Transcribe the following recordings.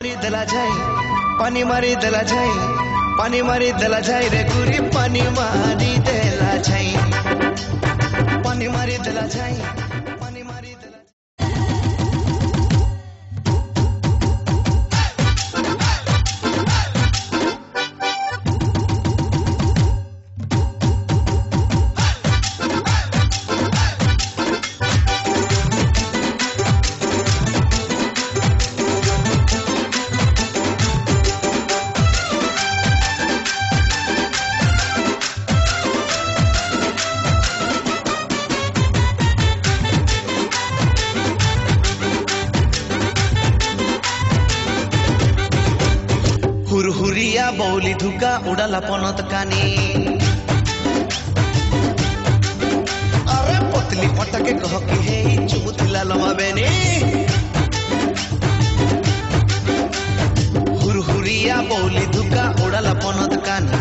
देला जाई पानी मारी देला जाई पानी मारी देला जाई रे गुरी पानी मारी देला जाई पानी मारी देला जाई पानी मारी देला हुरहुरिया बौली धुका उड़ाला पनत कानी अरे पतली पटके कह कि हे चुमुथिला लमाबेनी हुरहुरिया बौली धुका उड़ाला पनत कानी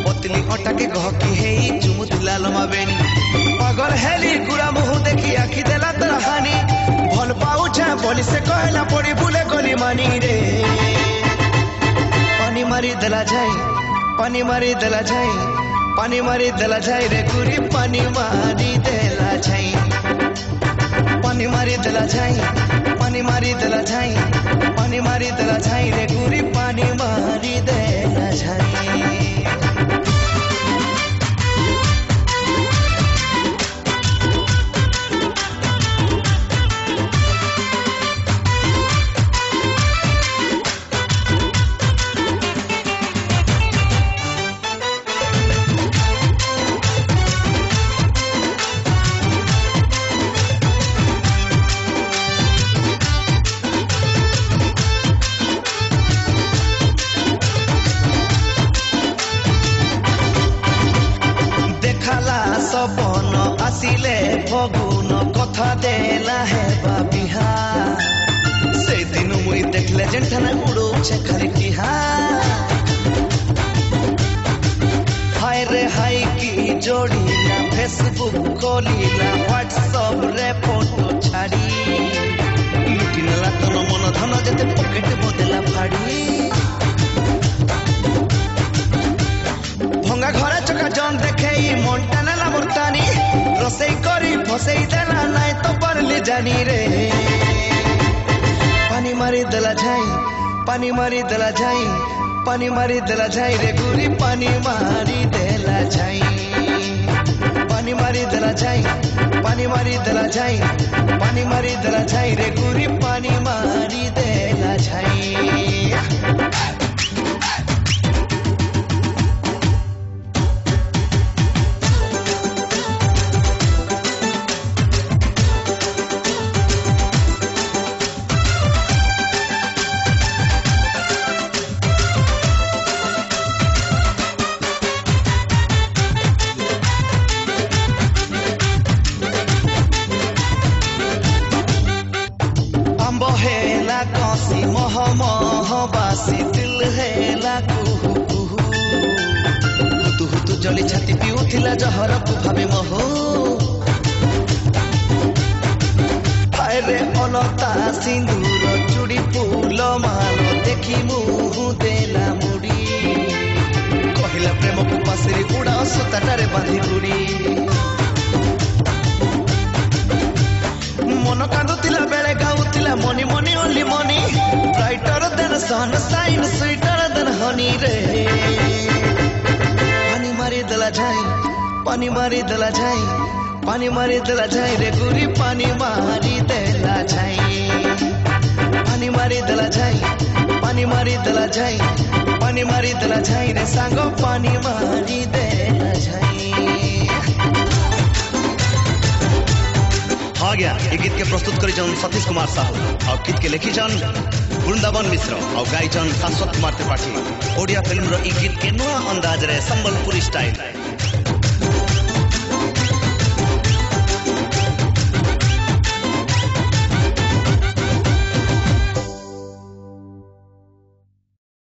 पतली पटके कह कि हे चुमुथिला लमाबेनी पागल हेली गुरा मुह देखी आखि देला तरहानी भल पाउछा बोली से कहला पड़ी बुले गली मानी रे पानी मारी देला जाई पानी मारी देला जाई पानी मारी देला जाई रे गुरी पानी मारी देला जाई पानी मारी देला जाई पानी मारी देला जाई पानी मारी देला जाई रे गुरी पानी मारी देला जाई सपन आसिले फगुन कथा देला है बाबिहा से दिन मुई देखले जेंठना उड़ो छे खाली टिहा हाय रे हाय की जोड़ीला फेसबुक खोलीला व्हाट्सएप रे फोटो छाड़ी लुटिनला तन मन धन जेते पॉकेट बदेला फाड़ी भंगा घरे चका जन देखे मनटा नेला मुर्तानी रोसई करी फसई देला नाई तो परले जानी रे पानी मारी देला जाई पानी मारी देला जाई पानी मारी देला जाई रे गुरी पानी मारी देला जाई पानी मारी देला जाई पानी मारी देला जाई पानी मारी देला जाई रे गुरी पानी मारी देला जाई हेला कौसी मोह मोह बासी दिल हेला कुहू कुहू हुतु हुतु जली छाती पिउथिला जहर को भाबे मोह हाय रे अलता सिंदूर चूड़ी फूल माल देखी मुह देला मुड़ी कहिला प्रेम को पासरी उड़ा सुताटारे बांधी गुड़ी मन कांदुतिला बेले गाउतिला money money only money brighter than sunshine sweeter than honey रे पानी मारी देला जाई पानी मारी देला जाई पानी मारी देला जाई रे गुरी पानी मारी देला जाई पानी मारी देला जाई पानी मारी देला जाई पानी मारी देला जाई रे सांगो पानी मारी देला जाई आ गया ये गीत के प्रस्तुत करी जन सतीश कुमार साहू और गीत के लिखी जन वृंदावन मिश्र और गाई जन शाश्वत कुमार त्रिपाठी ओडिया फिल्म रो ई गीत के नया अंदाज रे संबलपुरी स्टाइल